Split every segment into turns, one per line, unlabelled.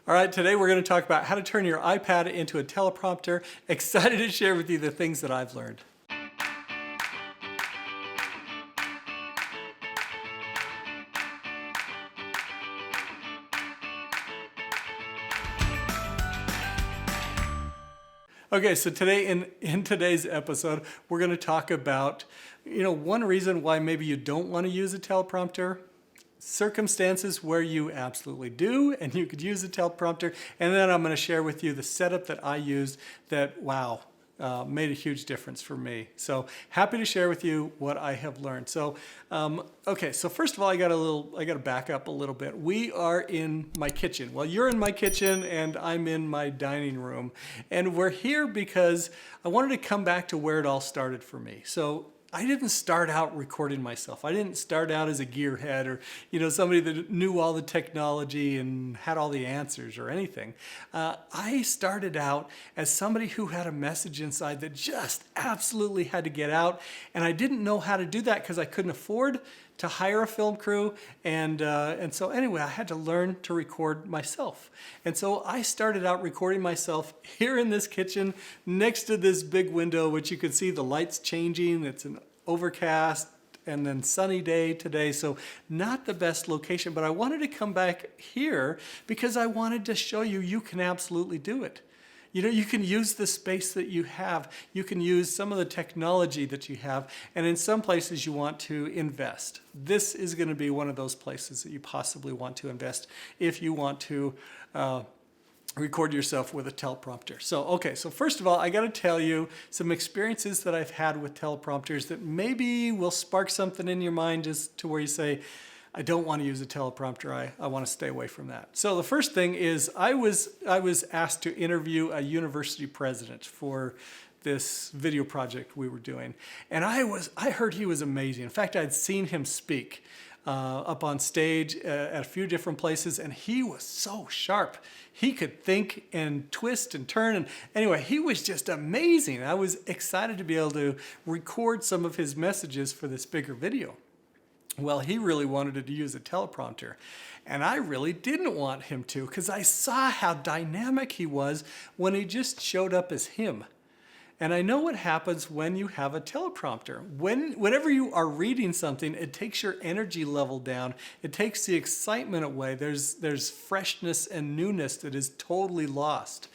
All right, today we're going to talk about how to turn your iPad into a teleprompter. Excited to share with you the things that I've learned. Okay, so today in today's episode, we're going to talk about, one reason why maybe you don't want to use a teleprompter, circumstances where you absolutely do and you could use a teleprompter, and then I'm going to share with you the setup that I used that, made a huge difference for me. So happy to share with you what I have learned. So, so first of all, I got to back up a little bit. We are in my kitchen. Well, you're in my kitchen and I'm in my dining room, and we're here because I wanted to come back to where it all started for me. So I didn't start out recording myself. I didn't start out as a gearhead or, somebody that knew all the technology and had all the answers or anything. I started out as somebody who had a message inside that just absolutely had to get out. And I didn't know how to do that because I couldn't afford to hire a film crew. And so anyway, I had to learn to record myself. And so I started out recording myself here in this kitchen next to this big window, which you can see the lights changing. It's an overcast and then sunny day today. So not the best location, but I wanted to come back here because I wanted to show you, you can absolutely do it. You can use the space that you have. You can use some of the technology that you have. And in some places you want to invest. This is going to be one of those places that you possibly want to invest if you want to record yourself with a teleprompter. So first of all, I got to tell you some experiences that I've had with teleprompters that maybe will spark something in your mind just to where you say, I don't want to use a teleprompter. I want to stay away from that. So the first thing is I was asked to interview a university president for this video project we were doing. And I heard he was amazing. In fact, I'd seen him speak up on stage at a few different places, and he was so sharp. He could think and twist and turn. And anyway, he was just amazing. I was excited to be able to record some of his messages for this bigger video. Well, he really wanted to use a teleprompter, and I really didn't want him to because I saw how dynamic he was when he just showed up as him. And I know what happens when you have a teleprompter. Whenever you are reading something, it takes your energy level down. It takes the excitement away. There's freshness and newness that is totally lost.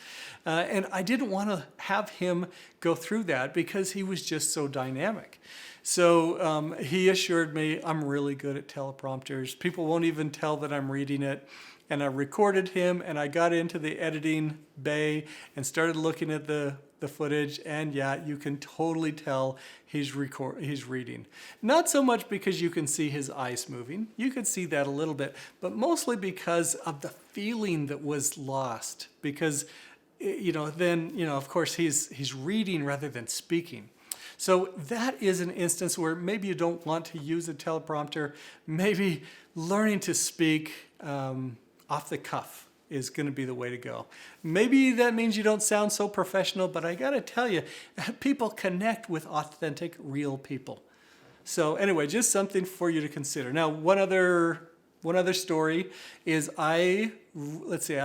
And I didn't want to have him go through that because he was just so dynamic. So he assured me I'm really good at teleprompters. People won't even tell that I'm reading it. And I recorded him, and I got into the editing bay and started looking at the footage, and yeah, you can totally tell he's reading. Not so much because you can see his eyes moving. You could see that a little bit, but mostly because of the feeling that was lost. Because, of course, he's reading rather than speaking. So that is an instance where maybe you don't want to use a teleprompter. Maybe learning to speak off the cuff is going to be the way to go. Maybe that means you don't sound so professional, but I got to tell you, people connect with authentic, real people. So anyway, just something for you to consider. Now, one other story is I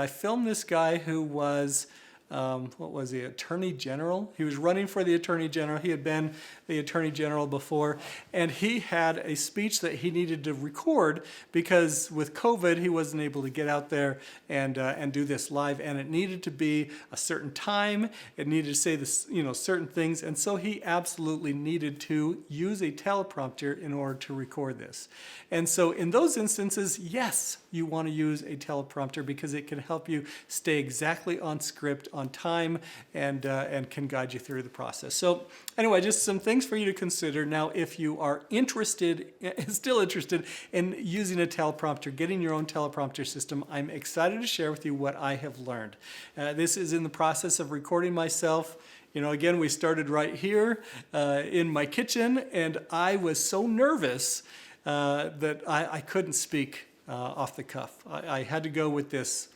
filmed this guy who was Attorney General. He was running for the Attorney General. He had been the Attorney General before, and he had a speech that he needed to record because with COVID, he wasn't able to get out there and do this live, and it needed to be a certain time. It needed to say this, certain things, and so he absolutely needed to use a teleprompter in order to record this. And so in those instances, yes, you want to use a teleprompter because it can help you stay exactly on script, on time, and can guide you through the process. So anyway, just some things for you to consider. Now, if you are still interested in using a teleprompter, getting your own teleprompter system, I'm excited to share with you what I have learned. This is in the process of recording myself. Again, we started right here in my kitchen, and I was so nervous that I couldn't speak off the cuff. I had to go with this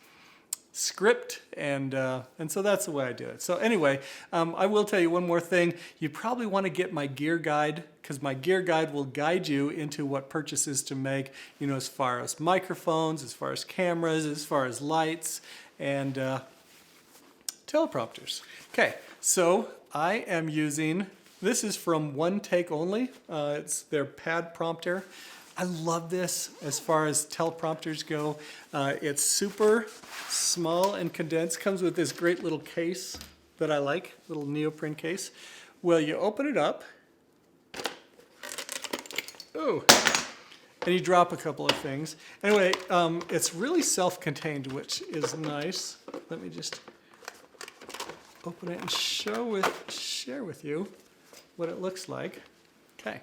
script, and so that's the way I do it. So anyway, I will tell you one more thing. You probably want to get my gear guide, because my gear guide will guide you into what purchases to make, as far as microphones, as far as cameras, as far as lights, and teleprompters. Okay, so I am using, this is from One Take Only. It's their pad prompter. I love this as far as teleprompters go. It's super small and condensed. Comes with this great little case that I like, little neoprene case. Well, you open it up. Oh, and you drop a couple of things. Anyway, it's really self-contained, which is nice. Let me just open it and share with you what it looks like. Okay.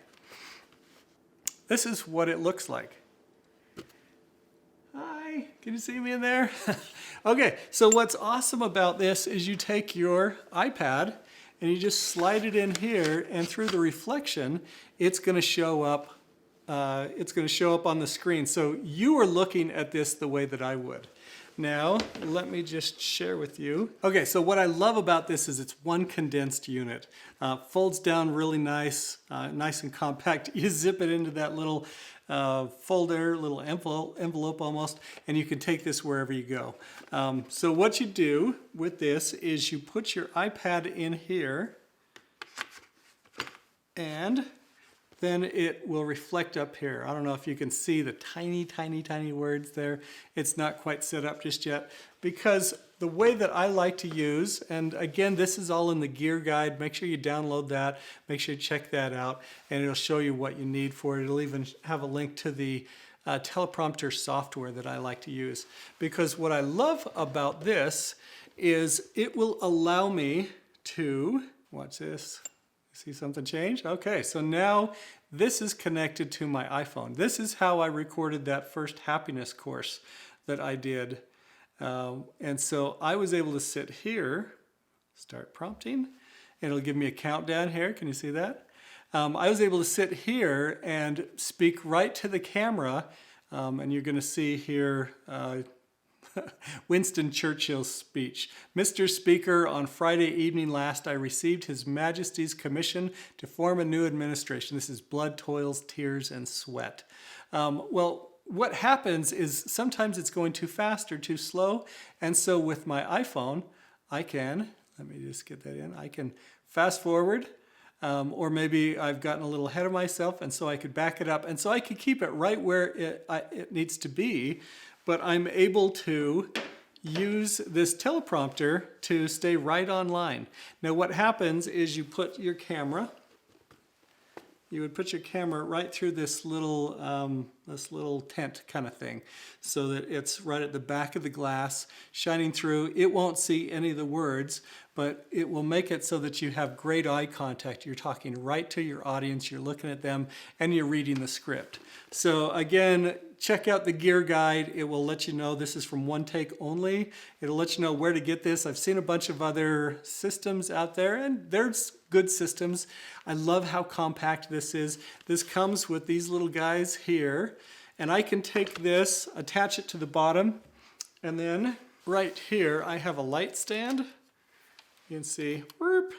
This is what it looks like. Hi, can you see me in there? Okay, so what's awesome about this is you take your iPad and you just slide it in here, and through the reflection, it's going to show up. It's going to show up on the screen. So you are looking at this the way that I would. Now, let me just share with you. Okay, so what I love about this is it's one condensed unit. Folds down really nice, nice and compact. You zip it into that little folder, little envelope almost, and you can take this wherever you go. So what you do with this is you put your iPad in here, and then it will reflect up here. I don't know if you can see the tiny, tiny, tiny words there. It's not quite set up just yet, because the way that I like to use, and again, this is all in the gear guide. Make sure you download that. Make sure you check that out, and it'll show you what you need for it. It'll even have a link to the teleprompter software that I like to use. Because what I love about this is it will allow me to, watch this. See something change? Okay, so now this is connected to my iPhone. This is how I recorded that first happiness course that I did. And so I was able to sit here, start prompting, and it'll give me a countdown here. Can you see that? I was able to sit here and speak right to the camera, and you're going to see here Winston Churchill's speech. Mr. Speaker, on Friday evening last, I received His Majesty's commission to form a new administration. This is blood, toils, tears, and sweat. Well, what happens is sometimes it's going too fast or too slow. And so with my iPhone, I can, let me just get that in, I can fast forward, or maybe I've gotten a little ahead of myself, and so I could back it up. And so I could keep it right where it needs to be, but I'm able to use this teleprompter to stay right on line. Now what happens is you put your camera, you would put your camera right through this little tent kind of thing, so that it's right at the back of the glass, shining through. It won't see any of the words, but it will make it so that you have great eye contact. You're talking right to your audience, you're looking at them, and you're reading the script. So again, check out the gear guide. It will let you know this is from One Take Only. It'll let you know where to get this. I've seen a bunch of other systems out there, and there's good systems. I love how compact this is. This comes with these little guys here, and I can take this, attach it to the bottom, and then right here I have a light stand. You can see, whoop.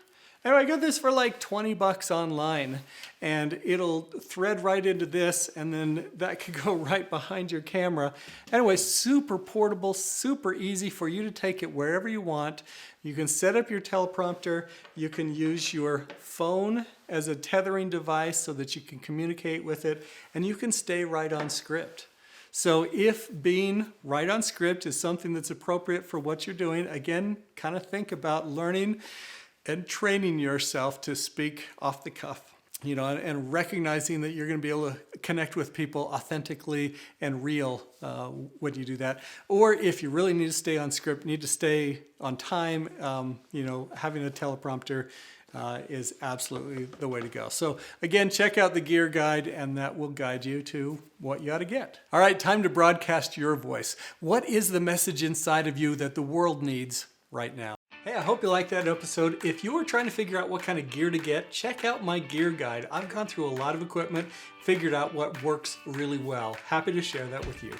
Anyway, I got this for like 20 bucks online, and it'll thread right into this, and then that could go right behind your camera. Anyway, super portable, super easy for you to take it wherever you want. You can set up your teleprompter. You can use your phone as a tethering device so that you can communicate with it, and you can stay right on script. So if being right on script is something that's appropriate for what you're doing, again, kind of think about learning and training yourself to speak off the cuff, you know, and recognizing that you're going to be able to connect with people authentically and real when you do that. Or if you really need to stay on script, need to stay on time, you know, having a teleprompter is absolutely the way to go. So again, check out the gear guide, and that will guide you to what you ought to get. All right, time to broadcast your voice. What is the message inside of you that the world needs right now? Hey, I hope you liked that episode. If you are trying to figure out what kind of gear to get, check out my gear guide. I've gone through a lot of equipment, figured out what works really well. Happy to share that with you.